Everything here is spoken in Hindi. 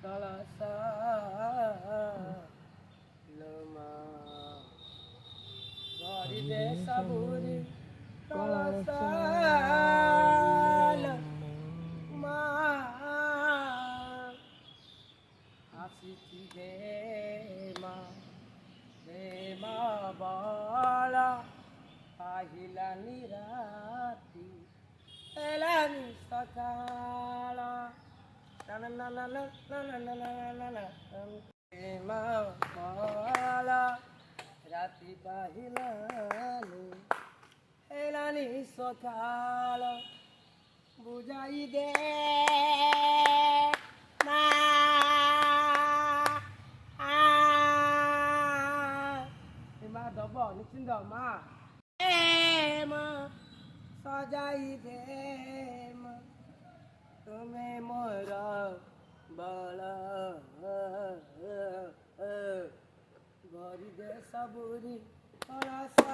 कलसा लोमा भरी दे सबुरी कलसा लोमा आसिची दे मा बाला पाहिला निराती एलानी सकाळा ना ना ना ना ना ना ना ना ना ना मा बाला राती पाहिलानी एलानी सकाळ बुझाई दे मा मा दब निश्चिंत मा सजाई दे तुम्हें मोरा बाला भरी दे सबुरी थोड़ा सा